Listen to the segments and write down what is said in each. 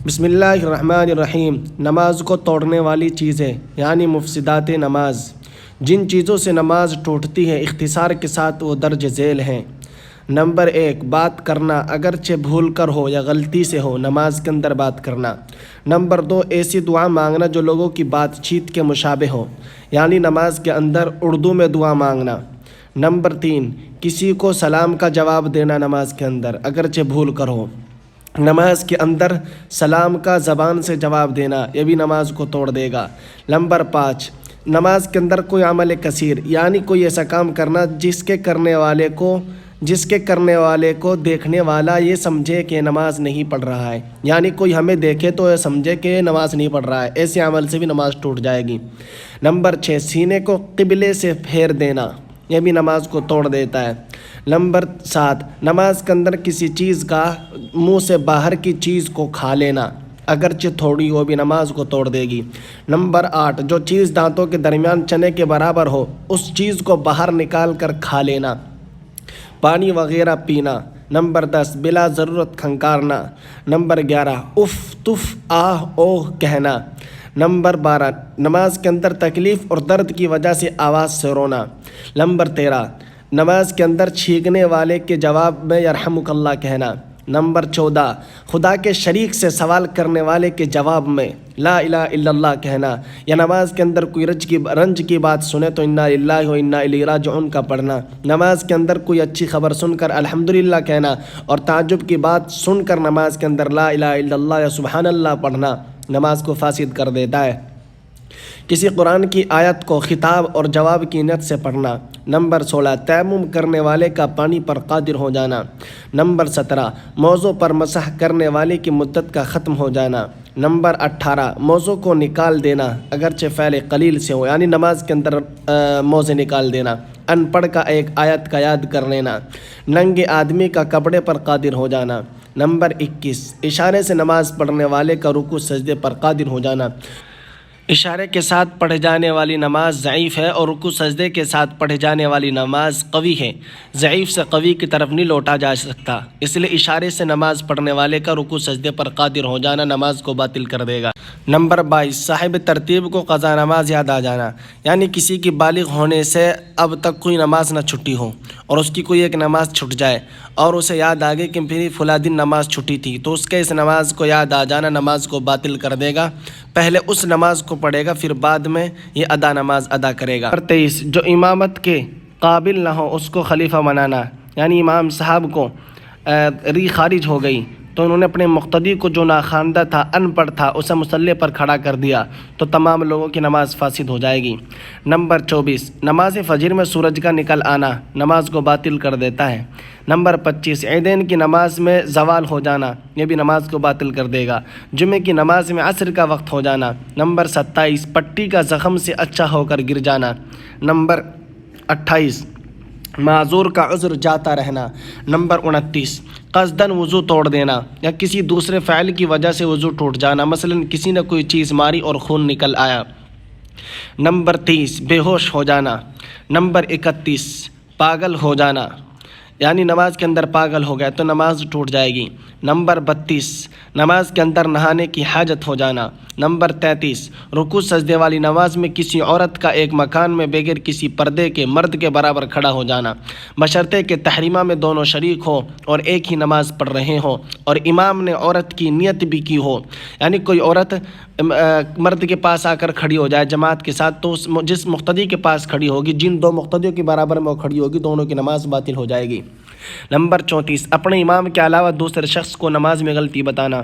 بسم اللہ الرحمن الرحیم۔ نماز کو توڑنے والی چیزیں یعنی مفسدات نماز۔ جن چیزوں سے نماز ٹوٹتی ہے اختصار کے ساتھ وہ درج ذیل ہیں۔ نمبر 1، بات کرنا، اگرچہ بھول کر ہو یا غلطی سے ہو، نماز کے اندر بات کرنا۔ نمبر 2، ایسی دعا مانگنا جو لوگوں کی بات چیت کے مشابہ ہو، یعنی نماز کے اندر اردو میں دعا مانگنا۔ نمبر 3، کسی کو سلام کا جواب دینا نماز کے اندر اگرچہ بھول کر ہو۔ نماز کے اندر سلام کا زبان سے جواب دینا، یہ بھی نماز کو توڑ دے گا۔ نمبر 5، نماز کے اندر کوئی عمل کثیر، یعنی کوئی ایسا کام کرنا جس کے کرنے والے کو دیکھنے والا یہ سمجھے کہ نماز نہیں پڑھ رہا ہے، یعنی کوئی ہمیں دیکھے تو یہ سمجھے کہ نماز نہیں پڑھ رہا ہے، ایسے عمل سے بھی نماز ٹوٹ جائے گی۔ نمبر 6، سینے کو قبلے سے پھیر دینا، یہ بھی نماز کو توڑ دیتا ہے۔ نمبر 7، نماز کے اندر کسی چیز کا منہ سے باہر کی چیز کو کھا لینا، اگرچہ تھوڑی ہو بھی نماز کو توڑ دے گی۔ نمبر 8، جو چیز دانتوں کے درمیان چنے کے برابر ہو اس چیز کو باہر نکال کر کھا لینا، پانی وغیرہ پینا۔ نمبر 10، بلا ضرورت کھنکارنا۔ نمبر 11، اف تف آہ اوہ کہنا۔ نمبر 12، نماز کے اندر تکلیف اور درد کی وجہ سے آواز سے رونا۔ نمبر 13، نماز کے اندر چھینکنے والے کے جواب میں یرحمک اللہ کہنا۔ نمبر 14، خدا کے شریک سے سوال کرنے والے کے جواب میں لا الہ الا اللہ کہنا، یا نماز کے اندر کوئی رنج کی بات سنے تو انا للہ و انا الیہ راجعون کا پڑھنا۔ نماز کے اندر کوئی اچھی خبر سن کر الحمدللہ کہنا، اور تعجب کی بات سن کر نماز کے اندر لا الہ الا اللہ یا سبحان اللہ پڑھنا نماز کو فاسد کر دیتا ہے۔ کسی قرآن کی آیت کو خطاب اور جواب کی نیت سے پڑھنا۔ نمبر 16، تیمم کرنے والے کا پانی پر قادر ہو جانا۔ نمبر 17، موضوع پر مسح کرنے والے کی مدت کا ختم ہو جانا۔ نمبر 18، موضوع کو نکال دینا اگرچہ فعل قلیل سے ہو، یعنی نماز کے اندر موضع نکال دینا۔ ان پڑھ کا ایک آیت کا یاد کر لینا۔ ننگے آدمی کا کپڑے پر قادر ہو جانا۔ نمبر 21، اشارے سے نماز پڑھنے والے کا رکوع سجدے پر قادر ہو جانا۔ اشارے کے ساتھ پڑھے جانے والی نماز ضعیف ہے اور رکوع سجدے کے ساتھ پڑھے جانے والی نماز قوی ہے۔ ضعیف سے قوی کی طرف نہیں لوٹا جا سکتا، اس لیے اشارے سے نماز پڑھنے والے کا رکوع سجدے پر قادر ہو جانا نماز کو باطل کر دے گا۔ نمبر 22، صاحب ترتیب کو قضا نماز یاد آ جانا، یعنی کسی کی بالغ ہونے سے اب تک کوئی نماز نہ چھٹی ہو اور اس کی کوئی ایک نماز چھٹ جائے اور اسے یاد آ گئی کہ پھر فلاں دن نماز چھٹی تھی، تو اس کے اس نماز کو یاد آ جانا نماز کو باطل کر دے گا۔ پہلے اس نماز کو پڑھے گا پھر بعد میں یہ نماز ادا کرے گا۔ نمبر 23، جو امامت کے قابل نہ ہو اس کو خلیفہ بنانا، یعنی امام صاحب کو ری خارج ہو گئی تو انہوں نے اپنے مقتدی کو جو ناخواندہ تھا، ان پڑھ تھا، اسے مصلی پر کھڑا کر دیا تو تمام لوگوں کی نماز فاسد ہو جائے گی۔ نمبر 24، نماز فجر میں سورج کا نکل آنا نماز کو باطل کر دیتا ہے۔ نمبر 25، عیدین کی نماز میں زوال ہو جانا، یہ بھی نماز کو باطل کر دے گا۔ جمعے کی نماز میں عصر کا وقت ہو جانا۔ نمبر 27، پٹی کا زخم سے اچھا ہو کر گر جانا۔ نمبر 28، معذور کا عذر جاتا رہنا۔ نمبر 29، قصداً وضو توڑ دینا یا کسی دوسرے فعل کی وجہ سے وضو ٹوٹ جانا، مثلا کسی نے کوئی چیز ماری اور خون نکل آیا۔ نمبر 30، بے ہوش ہو جانا۔ نمبر 31، پاگل ہو جانا، یعنی نماز کے اندر پاگل ہو گیا تو نماز ٹوٹ جائے گی۔ نمبر 32، نماز کے اندر نہانے کی حاجت ہو جانا۔ نمبر 33، رکوع سجدے والی نماز میں کسی عورت کا ایک مکان میں بغیر کسی پردے کے مرد کے برابر کھڑا ہو جانا، بشرطے کہ تحریمہ میں دونوں شریک ہو اور ایک ہی نماز پڑھ رہے ہوں اور امام نے عورت کی نیت بھی کی ہو، یعنی کوئی عورت مرد کے پاس آ کر کھڑی ہو جائے جماعت کے ساتھ تو جس مقتدی کے پاس کھڑی ہوگی، جن دو مقتدیوں کے برابر میں وہ کھڑی ہوگی، دونوں کی نماز باطل ہو جائے گی۔ نمبر 34، اپنے امام کے علاوہ دوسرے شخص کو نماز میں غلطی بتانا۔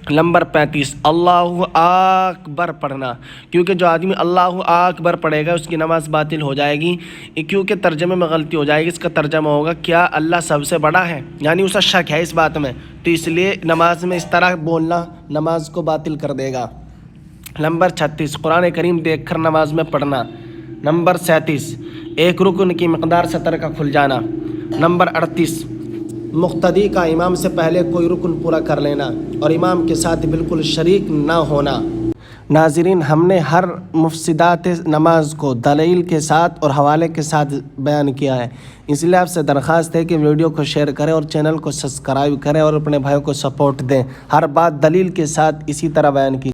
نمبر 35، اللہ اکبر پڑھنا، کیونکہ جو آدمی اللہ اکبر پڑھے گا اس کی نماز باطل ہو جائے گی، کیونکہ ترجمے میں غلطی ہو جائے گی۔ اس کا ترجمہ ہوگا کیا اللہ سب سے بڑا ہے، یعنی اسے شک ہے اس بات میں، تو اس لیے نماز میں اس طرح بولنا نماز کو باطل کر دے گا۔ نمبر 36، قرآن کریم دیکھ کر نماز میں پڑھنا۔ نمبر 37، ایک رکن کی مقدار 70 کا کھل جانا۔ نمبر 38، مقتدی کا امام سے پہلے کوئی رکن پورا کر لینا اور امام کے ساتھ بالکل شریک نہ ہونا۔ ناظرین، ہم نے ہر مفسدات نماز کو دلیل کے ساتھ اور حوالے کے ساتھ بیان کیا ہے، اس لیے آپ سے درخواست ہے کہ ویڈیو کو شیئر کریں اور چینل کو سبسکرائب کریں اور اپنے بھائیوں کو سپورٹ دیں۔ ہر بات دلیل کے ساتھ اسی طرح بیان کی